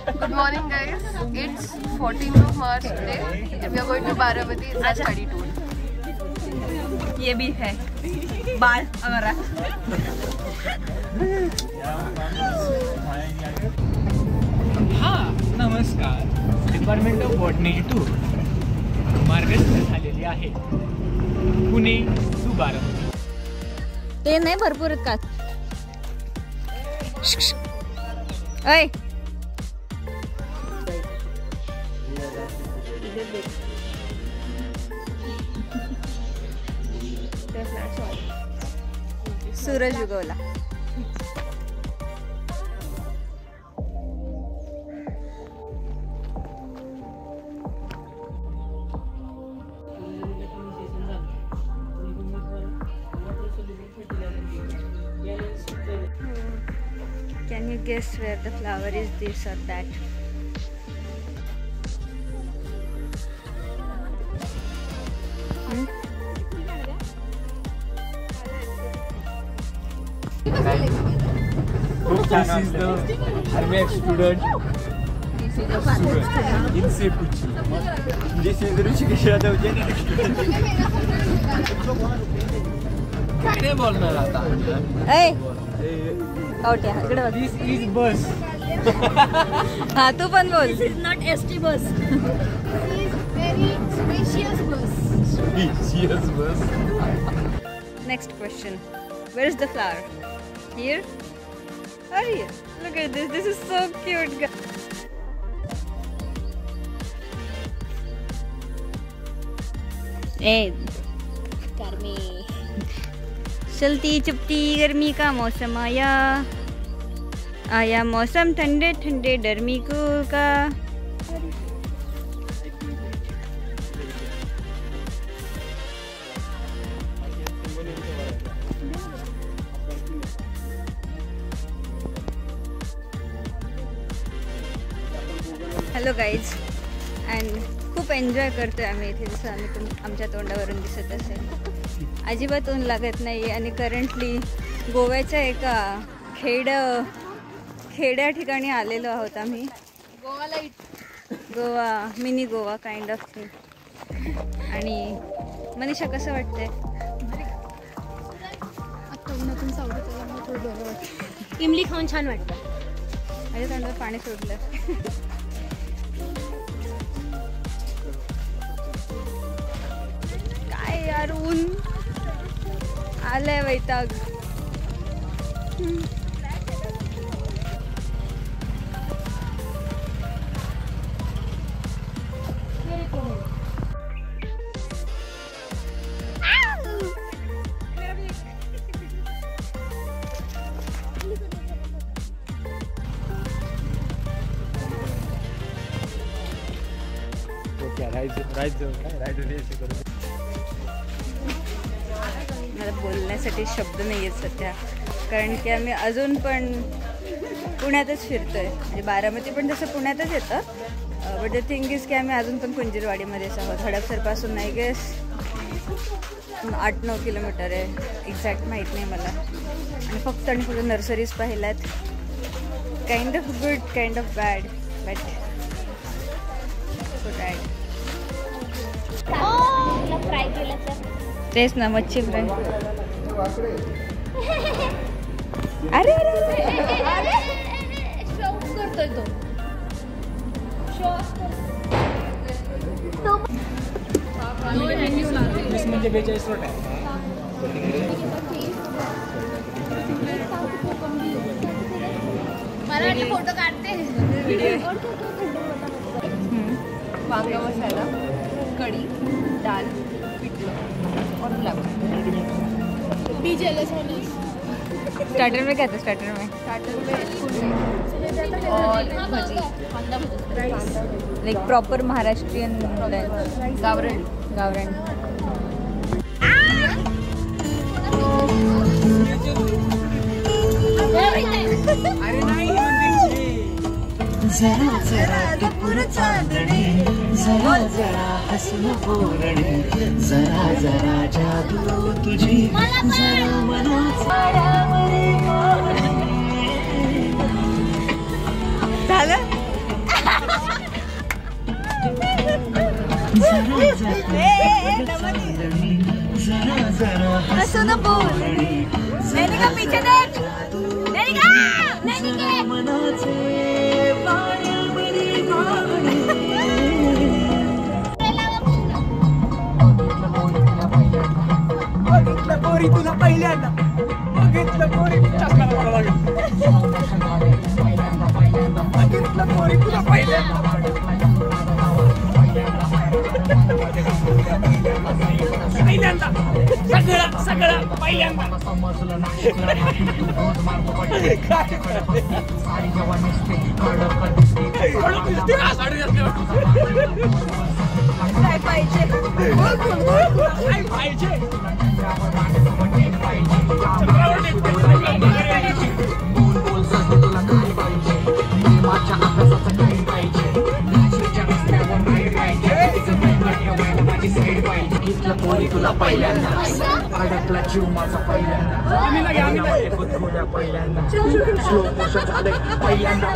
Good morning guys, it's 14th of March today and we are going to Baramati as a study tour. ये भी है बाल अगर हाँ नमस्कार डिपार्टमेंट ऑफ बॉटनी टूर मार्गस्थ झालेली आहे पुणे टू बारामती. ते नाही भरपूर आहेत का ऐ सूरज उगवला. Can you guess where the flower is, this or that? This is the army student in Sepuchi. This is Rishikesh काय बोलणार आता. This is bus. हाँ तू पण बोल. This is not ST bus. This is very spacious bus. Spacious bus. Next question. Where is the flower? Here or here? Look at this. This is so cute. Hey, गर्मी. चलती चुपती गर्मी का मौसम आया आया मौसम ठंडे ठंडे गर्मी को का. हॅलो गाईज अँड खूप एन्जॉय करतोय आम्ही इथे जसं आम्ही आमच्या तोंडावरून दिसत असेल. अजिबात ऊन लागत नाही आणि करंटली गोव्याच्या एका खेड्या ठिकाणी आलेलो आहोत आम्ही. Goa mini Goa kind of thing. आणि मनीषा कसं वाटतंय? इमली खाऊन छान वाटतं. माझ्या तोंडात पाणी सोडलं. काय यार ऊन आलंय वैताग. मला बोलण्यासाठी शब्द नाही आहेत सध्या, कारण की आम्ही अजून पण पुण्यातच फिरतोय. म्हणजे बारामती पण तसं पुण्यातच येतं, बट द थिंग इज की आम्ही अजून पण कुंजीरवाडीमध्येच आहोत. हडपसरपासून नाही गेस 8-9 किलोमीटर आहे, एक्झॅक्ट माहीत नाही मला. आणि फक्त आणि फक्त नर्सरीज पाहिल्यात. Kind of good, kind of bad, but so bad. Fry केलं तर तेच ना, मच्छी फ्राय. अरे अरे शौक करतोय तो. म्हणजे 42 रोट आहे. मला वाटतं फोटो काढते. वांगा मसाला, कड़ी, दाल, पिठलं और गुलाब. स्टार्टर में क्या था? स्टार्टर में और भजी, लाइक प्रॉपर महाराष्ट्रियन गावरण. अरे नाही जरा जरा टुकुर चांदणे, जरा जरा हसन बोलणे, जरा जरा जादू तुझी, जरा मनाचा झालं. जरा हसून बोलणे नैनिका पीछे देख नैनिका मनाचे पाण्यामध्ये गाणे बघितलं पोरी तुला पहिल्यांदा बघितलं पोरी चष्मा लावावा लागेल बघितलं पोरी तुला पहिल्यांदा सगळं पहिल्यांदा काय पाहिजे पोरी तुला पहिल्यांदा अडकला जीव माझा पहिल्यांदा पहिल्यांदा स्लो मोशन झाले पहिल्यांदा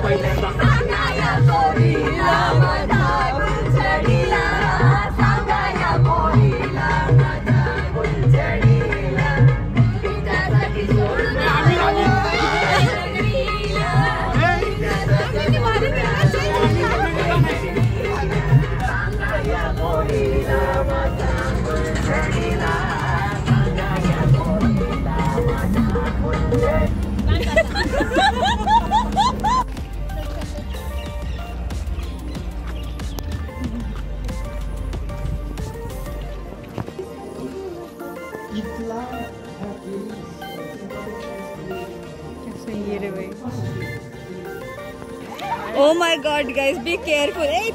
Oh my God, guys, be careful. Hey,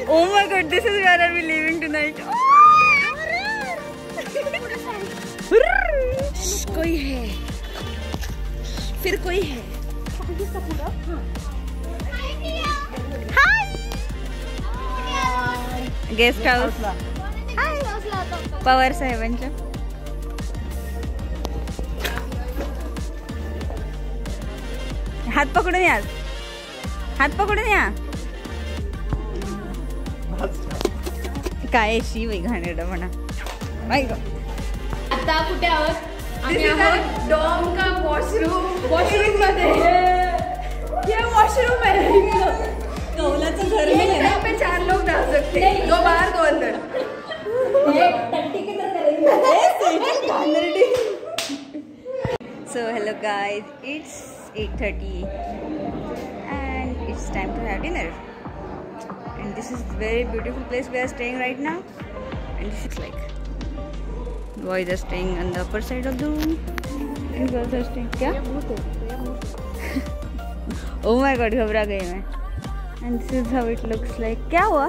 oh my God, this is where are we leaving tonight? कोई है, फिर कोई है. गेस्ट हाऊस पवार साहेबांच्या. हात पकडून या, हात पकडून या. काय शी वै घाणेरडं म्हणा. आता कुठे आहोत? आम्ही आहोत डॉम का वॉशरूम मध्ये. ये वॉशरूम है. कौलाचं घर एक टाइम पे 4 लोग रह सकते हैं, 2 बाहर 2 अंदर. So hello guys, it's 8:30 and it's time to have dinner. And this is very beautiful place we are staying right now. And this is like boys are staying on the upper side of the room and girls are staying. क्या? Oh my God, घबरा गई मैं. And this is how it looks like. क्या हुआ?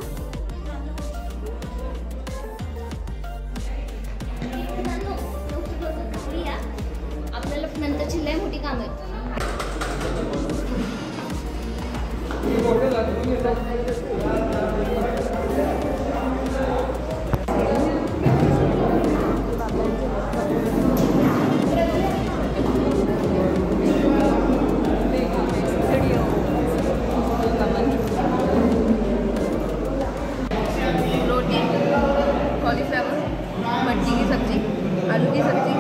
आपल्याला नंतरची लय मोठी काम आहे. रोटी, कॉलीफ्लावर, मटकी की सब्जी, आलू की सब्जी,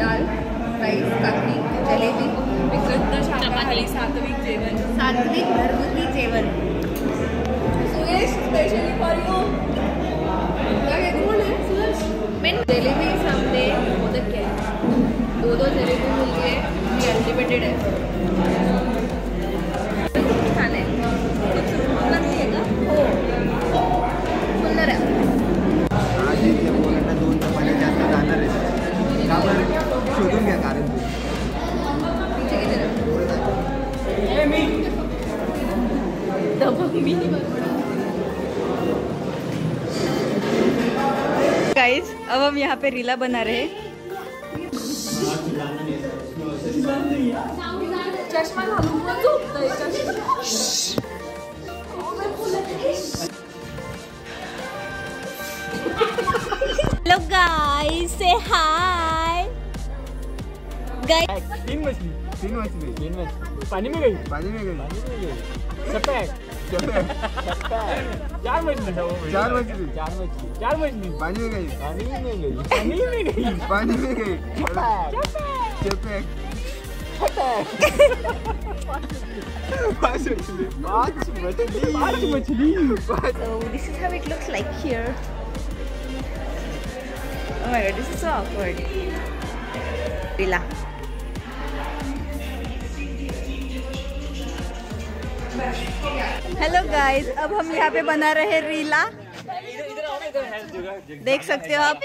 दाल, राईस, काकडी, जलेबी, शाकाहारी सात्विक जेवण, सात्विक घरगुती जेवण. Suresh specially for you. Jalebi सामने मोदक क्या है, 2 जलेबी मिल गए. ये अनलिमिटेड है. खाना है हो सुंदर आहे. शोधून घ्या कारण Guys, अब हम यहाँ पे रीला बना रहे हैं. चष्मा घालून पण झोपतोय. Hello guys, say hi. Guys, 3 मछली पानी में गई सब पैक. चार मछली चार मछली चार मछली पानी में गई पानी में गई पानी में गई पानी में गई चेपे पांच मछली So this is how it looks like here. Oh my god, this is so awkward. Rila. Hello guys, अब हम यहाँ पे बना रहे हैं रीला। देख सकते हो आप,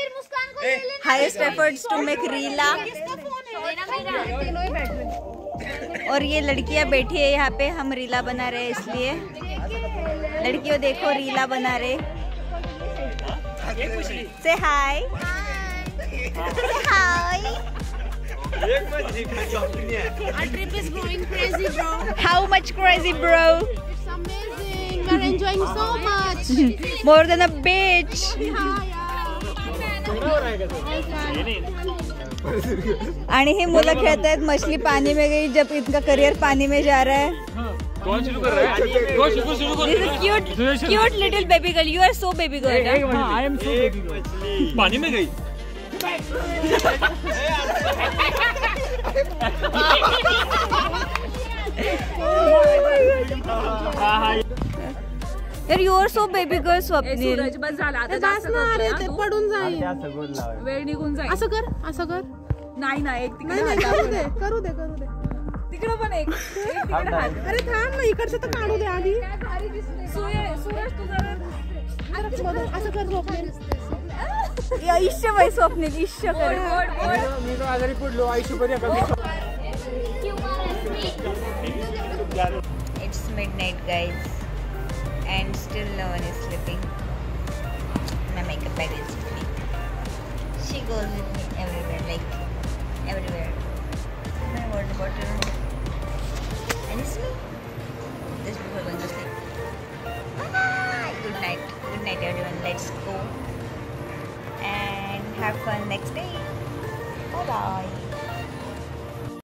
highest efforts to make Reela. और ये लड़कियाँ बैठी है यहाँ पे, हम रीला बना रहे हैं इसलिए। लड़कियों देखो रीला बना रहे। से हाय। से हाय। Our trip is going crazy, bro. How much crazy, bro? It's amazing. We're enjoying so much. More than a beach. आणि ही मुलं खेळत आहेत मछली पानी में गई जब इनका करियर पानी में जा रहा है। कौन शुरू कर रहा है? शुरू कर This is cute little baby girl. You are so baby girl. I am so पानी में गई यार you are so baby girl Swapnil. बस झालं आता बस जास्त ना, अरे करतोय ते हा तू. पडून जाईल. वेळ निघून जाईल. असं कर, असं कर. नाही ना, एक नाही तिकडे नाही, हात करू दाखव. दे, करू दे, करू दे. तिकडं पण एक तिकडे हात. अरे थांब ना, इकडचं तर काढू दे आधी. सूरज तू जरा असं कर झोपले. ईश्य बाई स्वप्नील, ईश्य कर। मी तो आजारी पडलो आयुष्यभर It's midnight, guys, and still no one is sleeping. My makeup bag is sleeping. She goes with me everywhere, like everywhere. My water bottle. And it's me. Just before going to sleep. Bye. Good night, everyone. Let's go and have fun next day. Bye bye.